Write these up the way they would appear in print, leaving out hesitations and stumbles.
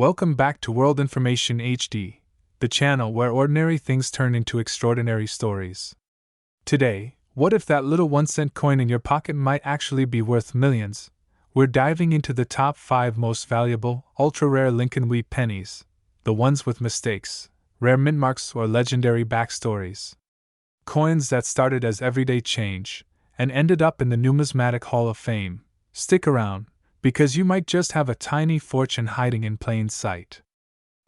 Welcome back to World Information HD, the channel where ordinary things turn into extraordinary stories. Today, what if that little 1-cent coin in your pocket might actually be worth millions? We're diving into the top 5 most valuable, ultra-rare Lincoln wheat pennies, the ones with mistakes, rare mint marks, or legendary backstories. Coins that started as everyday change and ended up in the Numismatic Hall of Fame. Stick around, because you might just have a tiny fortune hiding in plain sight.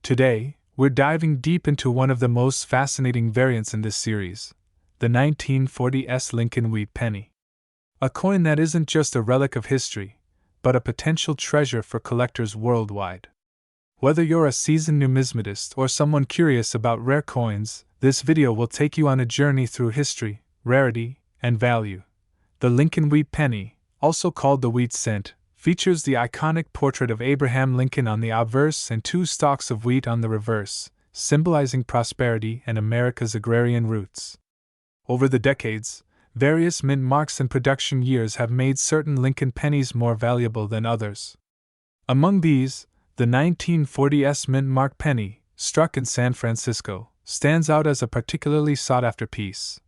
Today, we're diving deep into one of the most fascinating variants in this series, the 1940s Lincoln wheat penny. A coin that isn't just a relic of history, but a potential treasure for collectors worldwide. Whether you're a seasoned numismatist or someone curious about rare coins, this video will take you on a journey through history, rarity, and value. The Lincoln wheat penny, also called the wheat cent, features the iconic portrait of Abraham Lincoln on the obverse and 2 stalks of wheat on the reverse, symbolizing prosperity and America's agrarian roots. Over the decades, various mint marks and production years have made certain Lincoln pennies more valuable than others. Among these, the 1940s mint mark penny, struck in San Francisco, stands out as a particularly sought-after piece.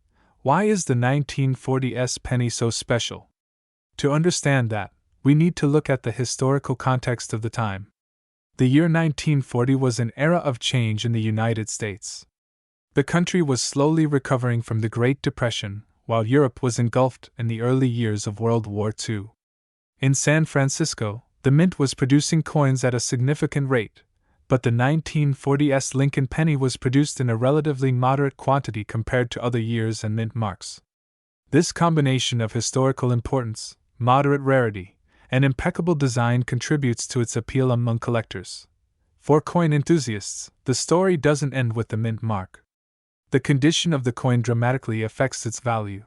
Why is the 1940s penny so special? To understand that, we need to look at the historical context of the time. The year 1940 was an era of change in the United States. The country was slowly recovering from the Great Depression, while Europe was engulfed in the early years of World War II. In San Francisco, the mint was producing coins at a significant rate, but the 1940s Lincoln penny was produced in a relatively moderate quantity compared to other years and mint marks. This combination of historical importance, moderate rarity, and impeccable design contributes to its appeal among collectors. For coin enthusiasts, the story doesn't end with the mint mark. The condition of the coin dramatically affects its value.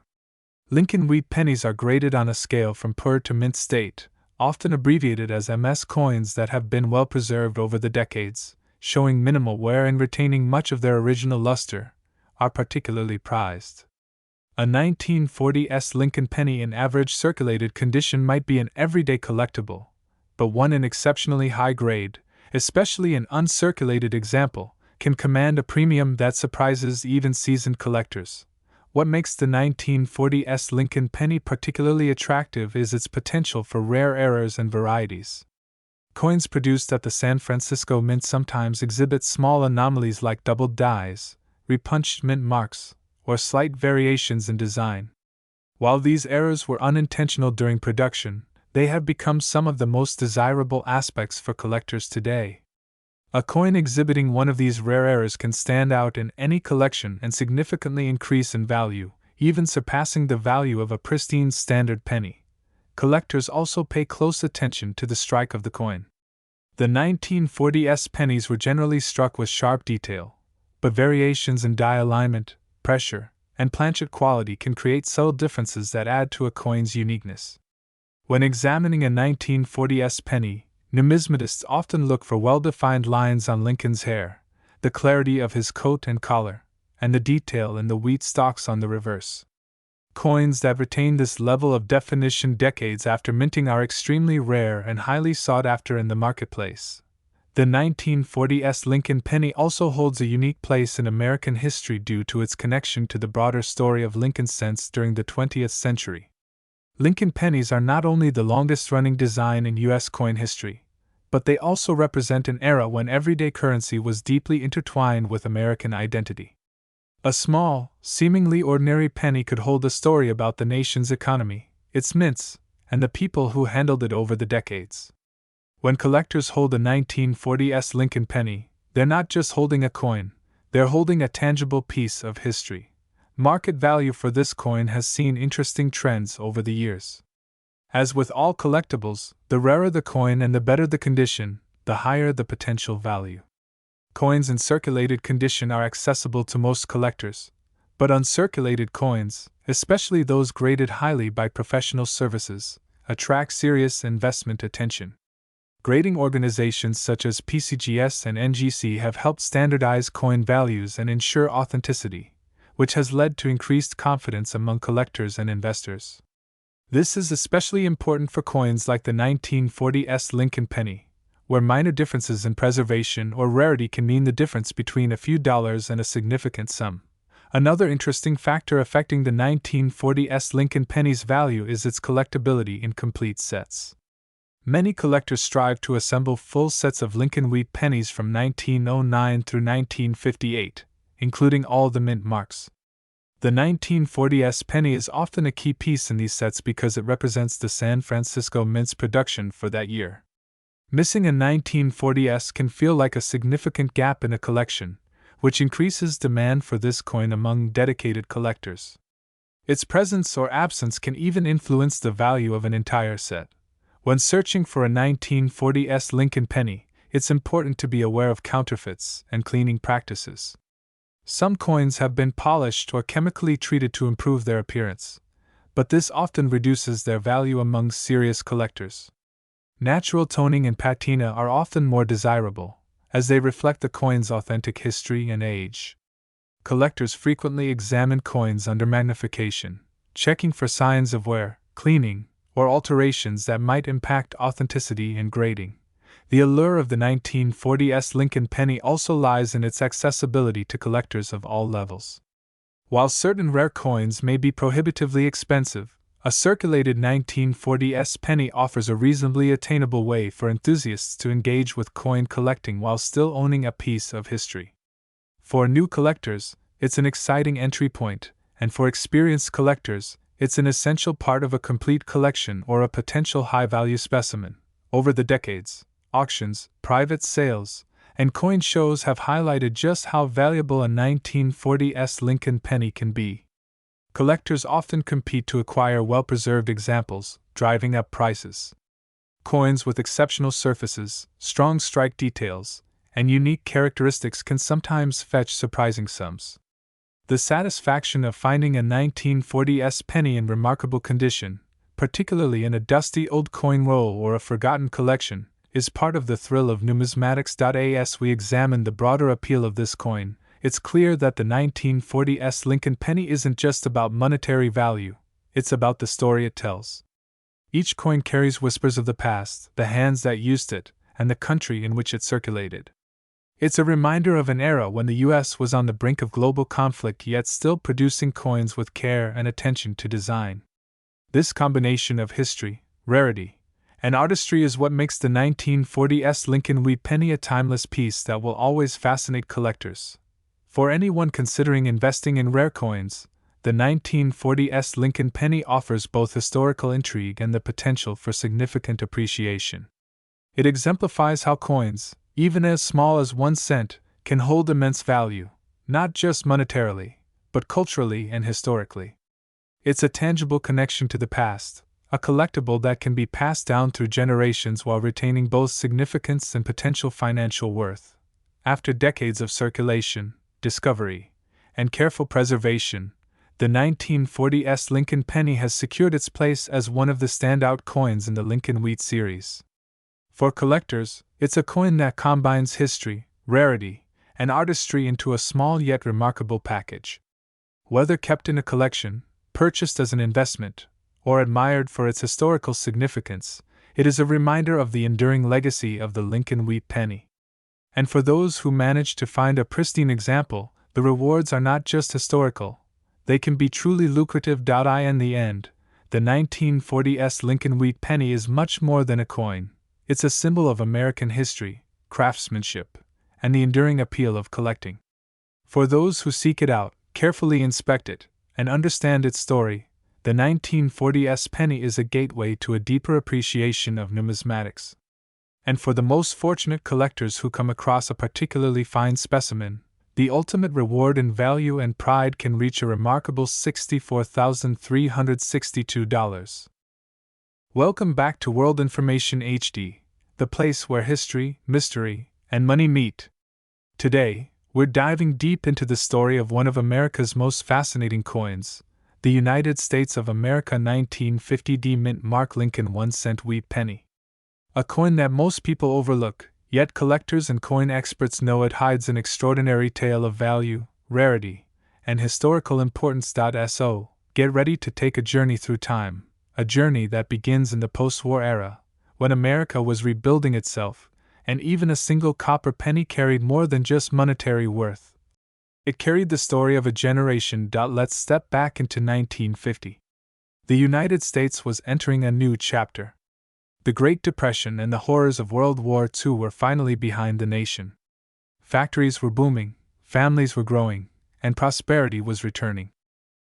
Lincoln wheat pennies are graded on a scale from poor to mint state, often abbreviated as MS coins, that have been well preserved over the decades, showing minimal wear and retaining much of their original luster, are particularly prized. A 1940s Lincoln penny in average circulated condition might be an everyday collectible, but one in exceptionally high grade, especially an uncirculated example, can command a premium that surprises even seasoned collectors. What makes the 1940s Lincoln penny particularly attractive is its potential for rare errors and varieties. Coins produced at the San Francisco Mint sometimes exhibit small anomalies like doubled dies, repunched mint marks, or slight variations in design. While these errors were unintentional during production, they have become some of the most desirable aspects for collectors today. A coin exhibiting one of these rare errors can stand out in any collection and significantly increase in value, even surpassing the value of a pristine standard penny. Collectors also pay close attention to the strike of the coin. The 1940s pennies were generally struck with sharp detail, but variations in die alignment, pressure, and planchet quality can create subtle differences that add to a coin's uniqueness. When examining a 1940s penny, numismatists often look for well-defined lines on Lincoln's hair, the clarity of his coat and collar, and the detail in the wheat stalks on the reverse. Coins that retain this level of definition decades after minting are extremely rare and highly sought after in the marketplace. The 1940s Lincoln penny also holds a unique place in American history due to its connection to the broader story of Lincoln cents during the 20th century. Lincoln pennies are not only the longest-running design in U.S. coin history, but they also represent an era when everyday currency was deeply intertwined with American identity. A small, seemingly ordinary penny could hold a story about the nation's economy, its mints, and the people who handled it over the decades. When collectors hold a 1940s Lincoln penny, they're not just holding a coin, they're holding a tangible piece of history. Market value for this coin has seen interesting trends over the years. As with all collectibles, the rarer the coin and the better the condition, the higher the potential value. Coins in circulated condition are accessible to most collectors, but uncirculated coins, especially those graded highly by professional services, attract serious investment attention. Grading organizations such as PCGS and NGC have helped standardize coin values and ensure authenticity, which has led to increased confidence among collectors and investors. This is especially important for coins like the 1940s Lincoln penny, where minor differences in preservation or rarity can mean the difference between a few dollars and a significant sum. Another interesting factor affecting the 1940s Lincoln penny's value is its collectability in complete sets. Many collectors strive to assemble full sets of Lincoln wheat pennies from 1909 through 1958, including all the mint marks. The 1940s penny is often a key piece in these sets because it represents the San Francisco Mint's production for that year. Missing a 1940s can feel like a significant gap in a collection, which increases demand for this coin among dedicated collectors. Its presence or absence can even influence the value of an entire set. When searching for a 1940s Lincoln penny, it's important to be aware of counterfeits and cleaning practices. Some coins have been polished or chemically treated to improve their appearance, but this often reduces their value among serious collectors. Natural toning and patina are often more desirable, as they reflect the coin's authentic history and age. Collectors frequently examine coins under magnification, checking for signs of wear, cleaning, or alterations that might impact authenticity and grading. The allure of the 1940s Lincoln penny also lies in its accessibility to collectors of all levels. While certain rare coins may be prohibitively expensive, a circulated 1940s penny offers a reasonably attainable way for enthusiasts to engage with coin collecting while still owning a piece of history. For new collectors, it's an exciting entry point, and for experienced collectors, it's an essential part of a complete collection or a potential high-value specimen. Over the decades, auctions, private sales, and coin shows have highlighted just how valuable a 1940s Lincoln penny can be. Collectors often compete to acquire well-preserved examples, driving up prices. Coins with exceptional surfaces, strong strike details, and unique characteristics can sometimes fetch surprising sums. The satisfaction of finding a 1940s penny in remarkable condition, particularly in a dusty old coin roll or a forgotten collection, is part of the thrill of numismatics. As we examine the broader appeal of this coin, it's clear that the 1940s Lincoln penny isn't just about monetary value, it's about the story it tells. Each coin carries whispers of the past, the hands that used it, and the country in which it circulated. It's a reminder of an era when the U.S. was on the brink of global conflict yet still producing coins with care and attention to design. This combination of history, rarity, and artistry is what makes the 1940s Lincoln wheat penny a timeless piece that will always fascinate collectors. For anyone considering investing in rare coins, the 1940s Lincoln penny offers both historical intrigue and the potential for significant appreciation. It exemplifies how coins, even as small as 1 cent, can hold immense value, not just monetarily, but culturally and historically. It's a tangible connection to the past, a collectible that can be passed down through generations while retaining both significance and potential financial worth. After decades of circulation, discovery, and careful preservation, the 1940s Lincoln penny has secured its place as one of the standout coins in the Lincoln wheat series. For collectors, it's a coin that combines history, rarity, and artistry into a small yet remarkable package. Whether kept in a collection, purchased as an investment, or admired for its historical significance, it is a reminder of the enduring legacy of the Lincoln wheat penny. And for those who manage to find a pristine example, the rewards are not just historical, they can be truly lucrative. In the end, the 1940s Lincoln wheat penny is much more than a coin. It's a symbol of American history, craftsmanship, and the enduring appeal of collecting. For those who seek it out, carefully inspect it, and understand its story, the 1940s penny is a gateway to a deeper appreciation of numismatics. And for the most fortunate collectors who come across a particularly fine specimen, the ultimate reward in value and pride can reach a remarkable $64,362. Welcome back to World Information HD, the place where history, mystery, and money meet. Today, we're diving deep into the story of one of America's most fascinating coins, the United States of America 1950 Mint Mark Lincoln 1-cent wheat penny. A coin that most people overlook, yet collectors and coin experts know it hides an extraordinary tale of value, rarity, and historical importance. So, get ready to take a journey through time, a journey that begins in the post-war era, when America was rebuilding itself, and even a single copper penny carried more than just monetary worth. It carried the story of a generation. Let's step back into 1950. The United States was entering a new chapter. The Great Depression and the horrors of World War II were finally behind the nation. Factories were booming, families were growing, and prosperity was returning.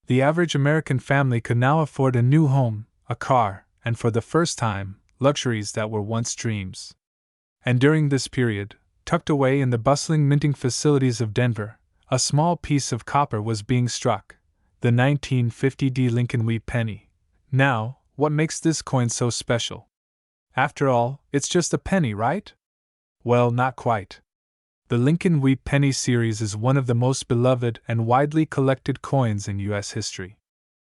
The average American family could now afford a new home, a car, and for the first time, luxuries that were once dreams. And during this period, tucked away in the bustling minting facilities of Denver, a small piece of copper was being struck, the 1950 D. Lincoln wheat penny. Now, what makes this coin so special? After all, it's just a penny, right? Well, not quite. The Lincoln wheat penny series is one of the most beloved and widely collected coins in U.S. history.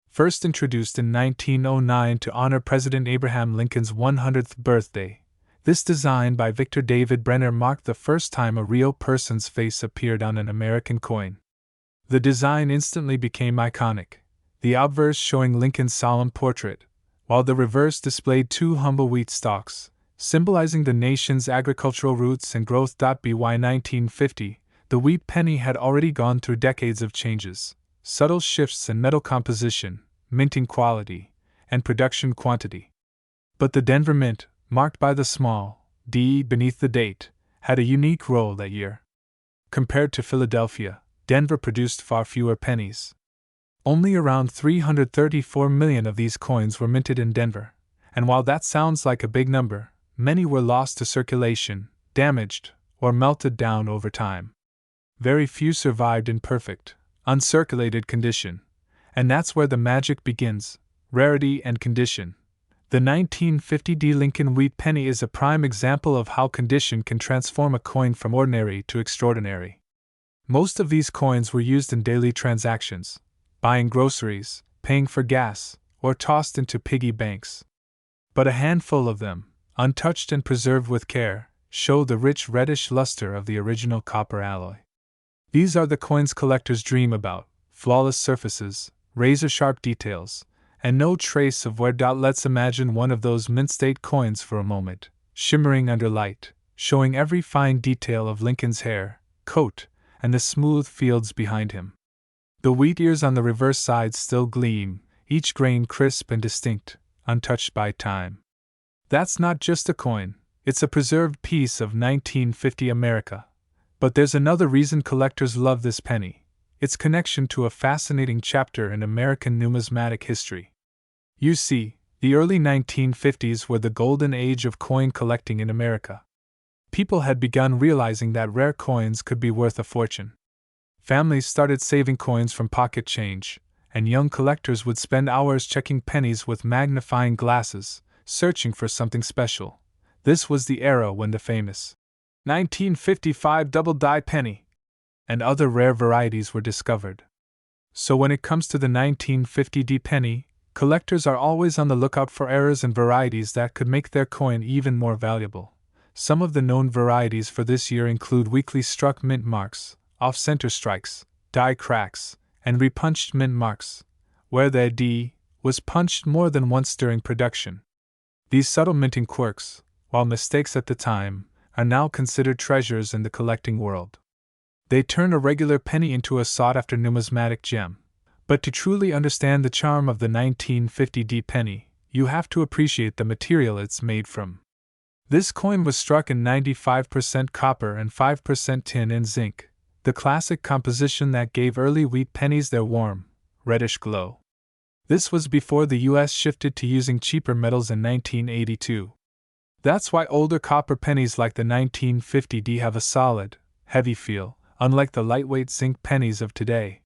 First introduced in 1909 to honor President Abraham Lincoln's 100th birthday, this design by Victor David Brenner marked the first time a real person's face appeared on an American coin. The design instantly became iconic, the obverse showing Lincoln's solemn portrait, while the reverse displayed two humble wheat stalks, symbolizing the nation's agricultural roots and growth. By 1950, the wheat penny had already gone through decades of changes, subtle shifts in metal composition, minting quality, and production quantity. But the Denver Mint, marked by the small D beneath the date, had a unique role that year. Compared to Philadelphia, Denver produced far fewer pennies. Only around 334 million of these coins were minted in Denver, and while that sounds like a big number, many were lost to circulation, damaged, or melted down over time. Very few survived in perfect, uncirculated condition, and that's where the magic begins: rarity and condition. The 1950 D. Lincoln wheat penny is a prime example of how condition can transform a coin from ordinary to extraordinary. Most of these coins were used in daily transactions, buying groceries, paying for gas, or tossed into piggy banks. But a handful of them, untouched and preserved with care, show the rich reddish luster of the original copper alloy. These are the coins collectors dream about: flawless surfaces, razor-sharp details, and no trace of wear. Let's imagine one of those mint-state coins for a moment, shimmering under light, showing every fine detail of Lincoln's hair, coat, and the smooth fields behind him. The wheat ears on the reverse side still gleam, each grain crisp and distinct, untouched by time. That's not just a coin, it's a preserved piece of 1950 America. But there's another reason collectors love this penny: its connection to a fascinating chapter in American numismatic history. You see, the early 1950s were the golden age of coin collecting in America. People had begun realizing that rare coins could be worth a fortune. Families started saving coins from pocket change, and young collectors would spend hours checking pennies with magnifying glasses, searching for something special. This was the era when the famous 1955 double-die penny and other rare varieties were discovered. So when it comes to the 1950 D penny, collectors are always on the lookout for errors and varieties that could make their coin even more valuable. Some of the known varieties for this year include weakly struck mint marks, off-center strikes, die cracks, and repunched mint marks, where the D was punched more than once during production. These subtle minting quirks, while mistakes at the time, are now considered treasures in the collecting world. They turn a regular penny into a sought-after numismatic gem. But to truly understand the charm of the 1950 D penny, you have to appreciate the material it's made from. This coin was struck in 95% copper and 5% tin and zinc, the classic composition that gave early wheat pennies their warm, reddish glow. This was before the US shifted to using cheaper metals in 1982. That's why older copper pennies like the 1950 D have a solid, heavy feel, unlike the lightweight zinc pennies of today.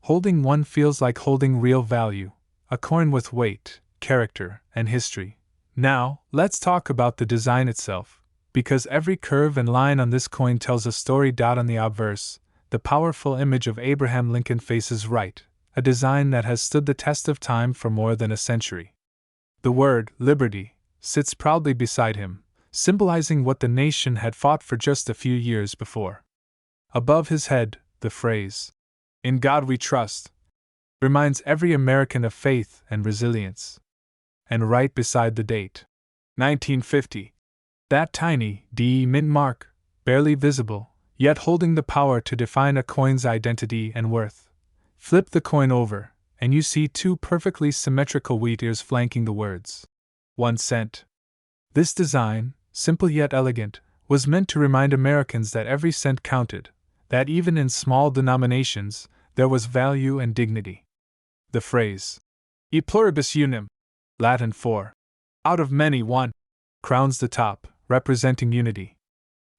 Holding one feels like holding real value, a coin with weight, character, and history. Now, let's talk about the design itself, because every curve and line on this coin tells a story. On the obverse, the powerful image of Abraham Lincoln faces right, a design that has stood the test of time for more than a century. The word, liberty, sits proudly beside him, symbolizing what the nation had fought for just a few years before. Above his head, the phrase, "In God we trust," reminds every American of faith and resilience. And right beside the date, 1950, That tiny D mint mark, barely visible, yet holding the power to define a coin's identity and worth. Flip the coin over, and you see two perfectly symmetrical wheat ears flanking the words 1 cent. This design, simple yet elegant, was meant to remind Americans that every cent counted, that even in small denominations, there was value and dignity. The phrase, E pluribus unum, Latin for, out of many one, crowns the top, representing unity.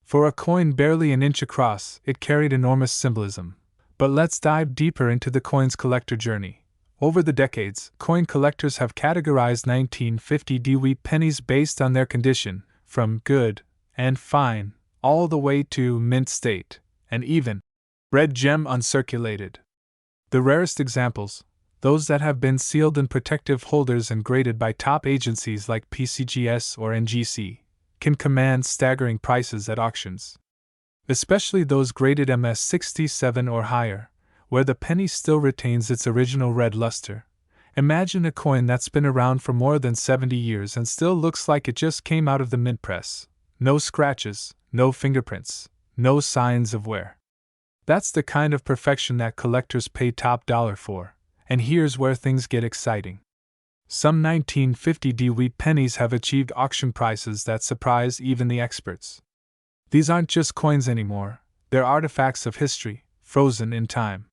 For a coin barely an inch across, it carried enormous symbolism. But let's dive deeper into the coin's collector journey. Over the decades, coin collectors have categorized 1950 wheat pennies based on their condition, from good and fine, all the way to mint state, and even red gem uncirculated. The rarest examples, those that have been sealed in protective holders and graded by top agencies like PCGS or NGC, can command staggering prices at auctions. Especially those graded MS67 or higher, where the penny still retains its original red luster. Imagine a coin that's been around for more than 70 years and still looks like it just came out of the mint press. No scratches, no fingerprints, no signs of wear. That's the kind of perfection that collectors pay top dollar for, and here's where things get exciting. Some 1950 wheat pennies have achieved auction prices that surprise even the experts. These aren't just coins anymore, they're artifacts of history, frozen in time.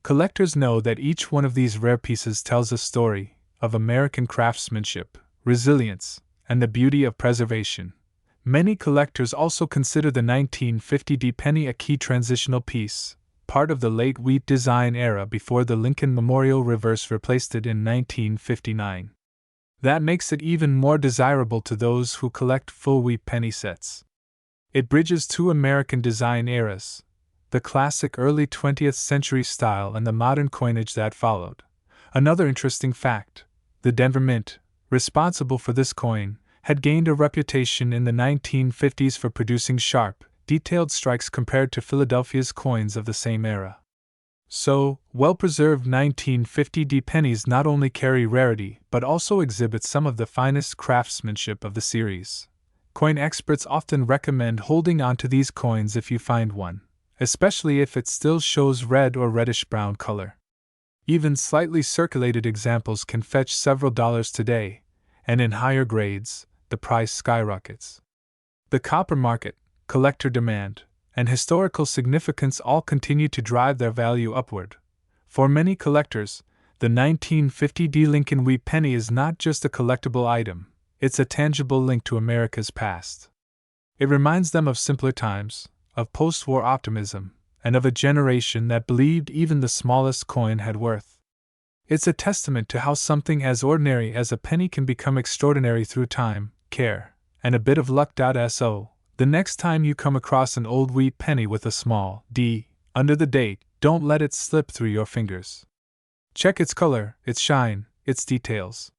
Collectors know that each one of these rare pieces tells a story of American craftsmanship, resilience, and the beauty of preservation. Many collectors also consider the 1950 penny a key transitional piece, part of the late wheat design era before the Lincoln Memorial reverse replaced it in 1959. That makes it even more desirable to those who collect full wheat penny sets. It bridges two American design eras, the classic early 20th century style and the modern coinage that followed. Another interesting fact, the Denver Mint, responsible for this coin, had gained a reputation in the 1950s for producing sharp, detailed strikes compared to Philadelphia's coins of the same era. So, well-preserved 1950 pennies not only carry rarity but also exhibit some of the finest craftsmanship of the series. Coin experts often recommend holding on to these coins if you find one, especially if it still shows red or reddish-brown color. Even slightly circulated examples can fetch several dollars today, and in higher grades, the price skyrockets. The copper market, collector demand, and historical significance all continue to drive their value upward. For many collectors, the 1950 Lincoln wheat penny is not just a collectible item, it's a tangible link to America's past. It reminds them of simpler times, of post-war optimism, and of a generation that believed even the smallest coin had worth. It's a testament to how something as ordinary as a penny can become extraordinary through time, care, and a bit of luck. So, the next time you come across an old wheat penny with a small D under the date, don't let it slip through your fingers. Check its color, its shine, its details.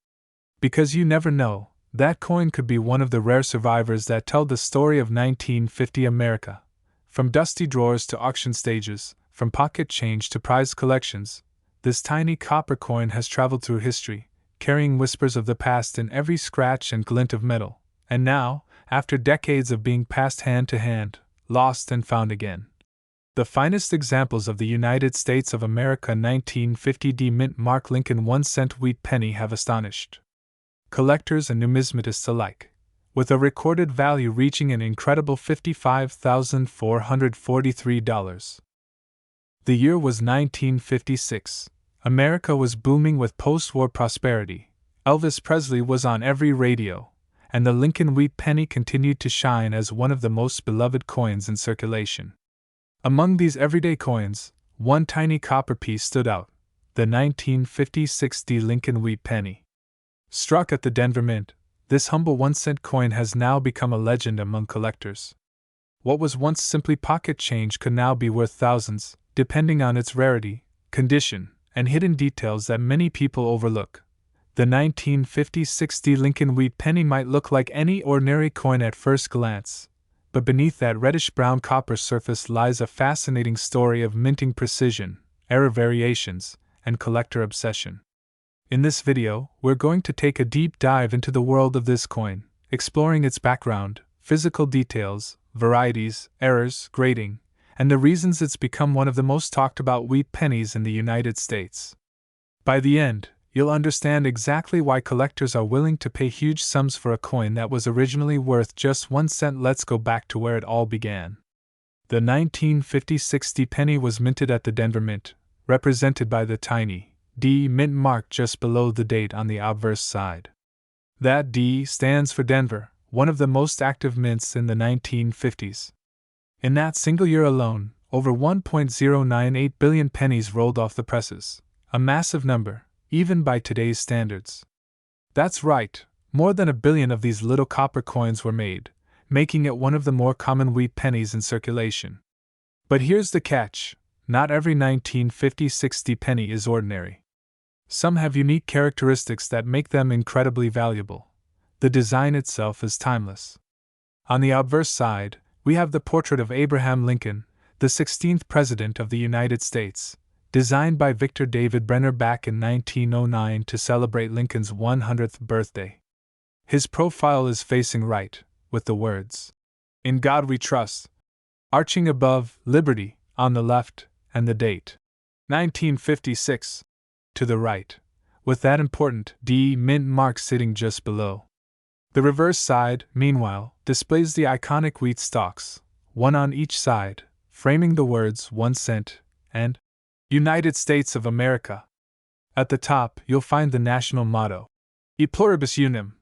Because you never know, that coin could be one of the rare survivors that tell the story of 1950 America. From dusty drawers to auction stages, from pocket change to prized collections, this tiny copper coin has traveled through history, carrying whispers of the past in every scratch and glint of metal. And now, after decades of being passed hand to hand, lost and found again, the finest examples of the United States of America 1950 mint mark Lincoln 1 cent wheat penny have astonished collectors and numismatists alike, with a recorded value reaching an incredible $55,443. The year was 1956. America was booming with post-war prosperity. Elvis Presley was on every radio, and the Lincoln wheat penny continued to shine as one of the most beloved coins in circulation. Among these everyday coins, one tiny copper piece stood out, the 1956 Lincoln wheat penny. Struck at the Denver Mint, this humble 1 cent coin has now become a legend among collectors. What was once simply pocket change could now be worth thousands, depending on its rarity, condition, and hidden details that many people overlook. The 1956 Lincoln wheat penny might look like any ordinary coin at first glance, but beneath that reddish-brown copper surface lies a fascinating story of minting precision, error variations, and collector obsession. In this video, we're going to take a deep dive into the world of this coin, exploring its background, physical details, varieties, errors, grading, and the reasons it's become one of the most talked about wheat pennies in the United States. By the end, you'll understand exactly why collectors are willing to pay huge sums for a coin that was originally worth just 1 cent. Let's go back to where it all began. The 1950 60 penny was minted at the Denver Mint, represented by the tiny D mint mark just below the date on the obverse side. That D stands for Denver, one of the most active mints in the 1950s. In that single year alone, over 1.098 billion pennies rolled off the presses, a massive number, even by today's standards. That's right, more than 1 billion of these little copper coins were made, making it one of the more common wheat pennies in circulation. But here's the catch: not every 1950 60 penny is ordinary. Some have unique characteristics that make them incredibly valuable. The design itself is timeless. On the obverse side, we have the portrait of Abraham Lincoln, the 16th President of the United States, designed by Victor David Brenner back in 1909 to celebrate Lincoln's 100th birthday. His profile is facing right, with the words, "In God We Trust," arching above, "Liberty," on the left, and the date, 1956, to the right, with that important D mint mark sitting just below. The reverse side, meanwhile, displays the iconic wheat stalks, one on each side, framing the words 1 cent and United States of America. At the top, you'll find the national motto, E pluribus unum,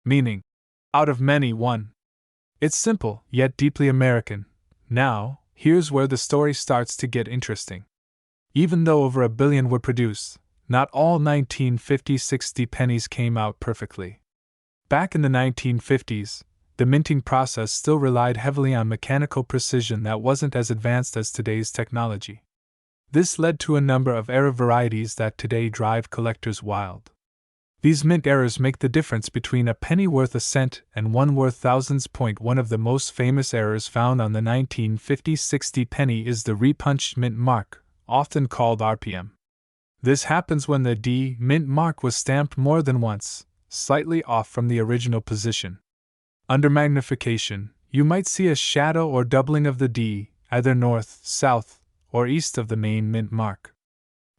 meaning, out of many, one. It's simple, yet deeply American. Now, here's where the story starts to get interesting. Even though over 1 billion were produced, not all 1950 60 pennies came out perfectly. Back in the 1950s, the minting process still relied heavily on mechanical precision that wasn't as advanced as today's technology. This led to a number of error varieties that today drive collectors wild. These mint errors make the difference between a penny worth a cent and one worth thousands. One of the most famous errors found on the 1950 60 penny is the repunched mint mark, often called RPM. This happens when the D mint mark was stamped more than once, slightly off from the original position. Under magnification, you might see a shadow or doubling of the D, either north, south, or east of the main mint mark.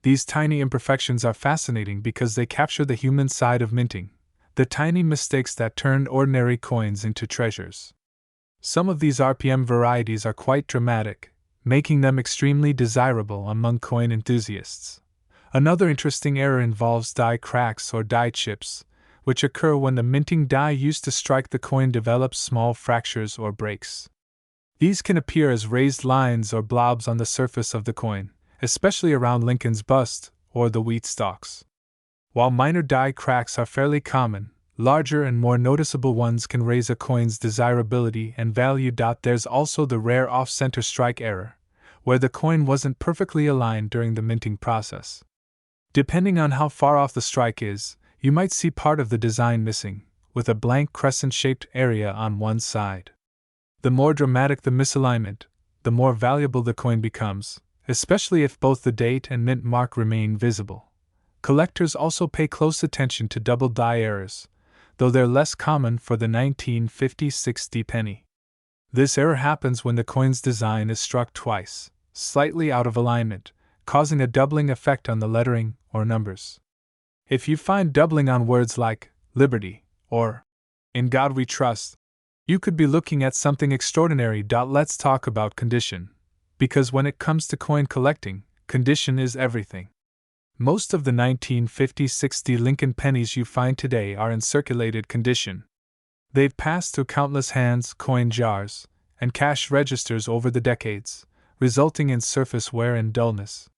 These tiny imperfections are fascinating because they capture the human side of minting, the tiny mistakes that turned ordinary coins into treasures. Some of these RPM varieties are quite dramatic, making them extremely desirable among coin enthusiasts. Another interesting error involves die cracks or die chips, which occur when the minting die used to strike the coin develops small fractures or breaks. These can appear as raised lines or blobs on the surface of the coin, especially around Lincoln's bust or the wheat stalks. While minor die cracks are fairly common, larger and more noticeable ones can raise a coin's desirability and value. There's also the rare off-center strike error, where the coin wasn't perfectly aligned during the minting process. Depending on how far off the strike is, you might see part of the design missing, with a blank crescent-shaped area on one side. The more dramatic the misalignment, the more valuable the coin becomes, especially if both the date and mint mark remain visible. Collectors also pay close attention to double die errors, though they're less common for the 1950 60 penny. This error happens when the coin's design is struck twice, slightly out of alignment, causing a doubling effect on the lettering or numbers. If you find doubling on words like Liberty or In God We Trust, you could be looking at something extraordinary. Let's talk about condition, because when it comes to coin collecting, condition is everything. Most of the 1950 60 Lincoln pennies you find today are in circulated condition. They've passed through countless hands, coin jars, and cash registers over the decades, resulting in surface wear and dullness.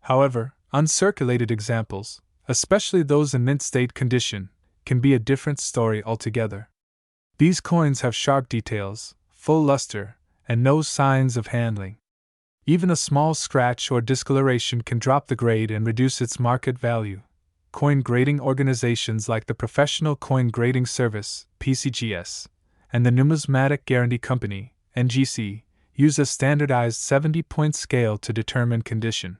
However, uncirculated examples, especially those in mint state condition, can be a different story altogether. These coins have sharp details, full luster, and no signs of handling. Even a small scratch or discoloration can drop the grade and reduce its market value. Coin grading organizations like the Professional Coin Grading Service, PCGS, and the Numismatic Guarantee Company, NGC, use a standardized 70-point scale to determine condition.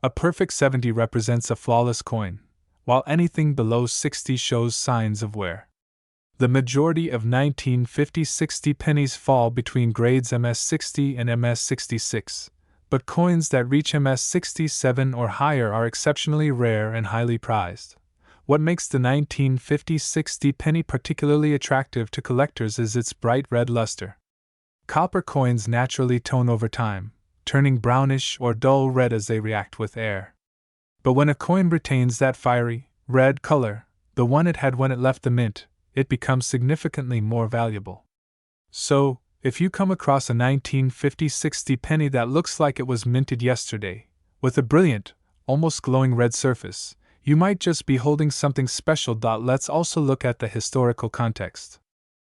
A perfect 70 represents a flawless coin, while anything below 60 shows signs of wear. The majority of 1950-60 pennies fall between grades MS-60 and MS-66, but coins that reach MS-67 or higher are exceptionally rare and highly prized. What makes the 1950-60 penny particularly attractive to collectors is its bright red luster. Copper coins naturally tone over time, turning brownish or dull red as they react with air. But when a coin retains that fiery, red color, the one it had when it left the mint, it becomes significantly more valuable. So, if you come across a 1950-60 penny that looks like it was minted yesterday, with a brilliant, almost glowing red surface, you might just be holding something special. Let's also look at the historical context.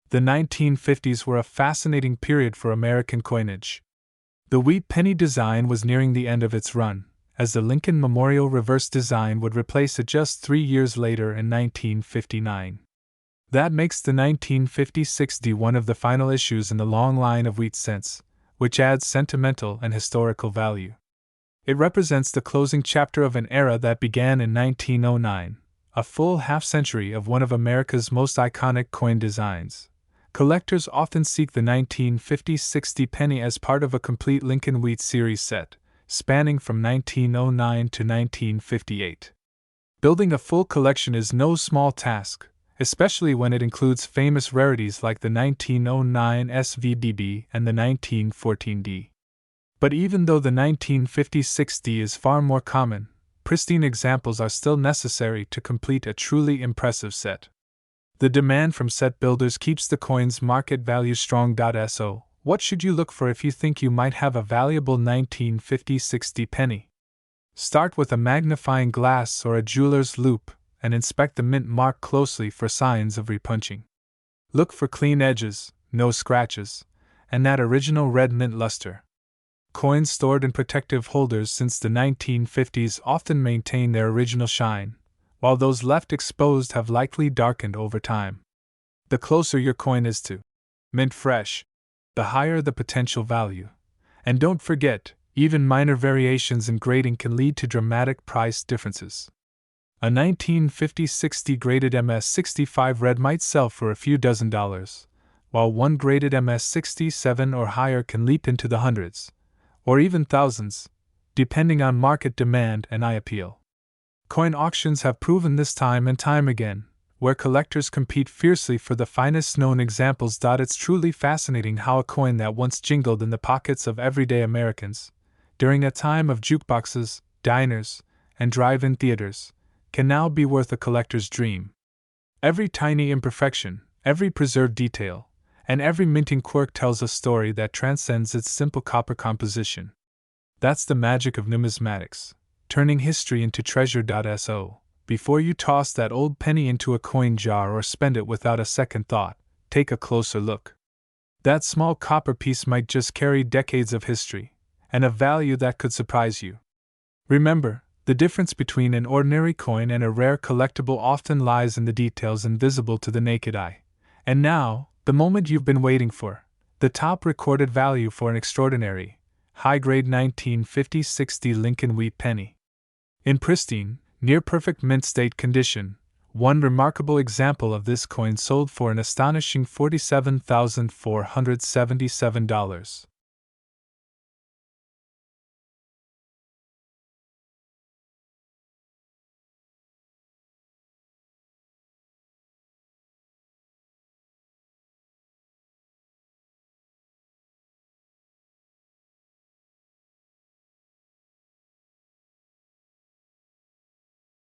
The 1950s were a fascinating period for American coinage. The wheat penny design was nearing the end of its run, as the Lincoln Memorial reverse design would replace it just 3 years later in 1959. That makes the 1950-60 one of the final issues in the long line of wheat cents, which adds sentimental and historical value. It represents the closing chapter of an era that began in 1909, a full half-century of one of America's most iconic coin designs. Collectors often seek the 1950-60 penny as part of a complete Lincoln Wheat series set, spanning from 1909 to 1958. Building a full collection is no small task, especially when it includes famous rarities like the 1909 SVBB and the 1914D. But even though the 1950-60 is far more common, pristine examples are still necessary to complete a truly impressive set. The demand from set builders keeps the coin's market value strong. So, what should you look for if you think you might have a valuable 1950-60 penny? Start with a magnifying glass or a jeweler's loupe and inspect the mint mark closely for signs of repunching. Look for clean edges, no scratches, and that original red mint luster. Coins stored in protective holders since the 1950s often maintain their original shine, while those left exposed have likely darkened over time. The closer your coin is to mint fresh, the higher the potential value. And don't forget, even minor variations in grading can lead to dramatic price differences. A 1950-60 graded MS-65 red might sell for a few dozen dollars, while one graded MS-67 or higher can leap into the hundreds, or even thousands, depending on market demand and eye appeal. Coin auctions have proven this time and time again, where collectors compete fiercely for the finest known examples. It's truly fascinating how a coin that once jingled in the pockets of everyday Americans, during a time of jukeboxes, diners, and drive-in theaters, can now be worth a collector's dream. Every tiny imperfection, every preserved detail, and every minting quirk tells a story that transcends its simple copper composition. That's the magic of numismatics, turning history into treasure. So, before you toss that old penny into a coin jar or spend it without a second thought, take a closer look. That small copper piece might just carry decades of history, and a value that could surprise you. Remember, the difference between an ordinary coin and a rare collectible often lies in the details invisible to the naked eye. And now, the moment you've been waiting for, the top recorded value for an extraordinary, high-grade 1950-60 Lincoln Wheat penny. In pristine, near-perfect mint state condition, one remarkable example of this coin sold for an astonishing $47,477.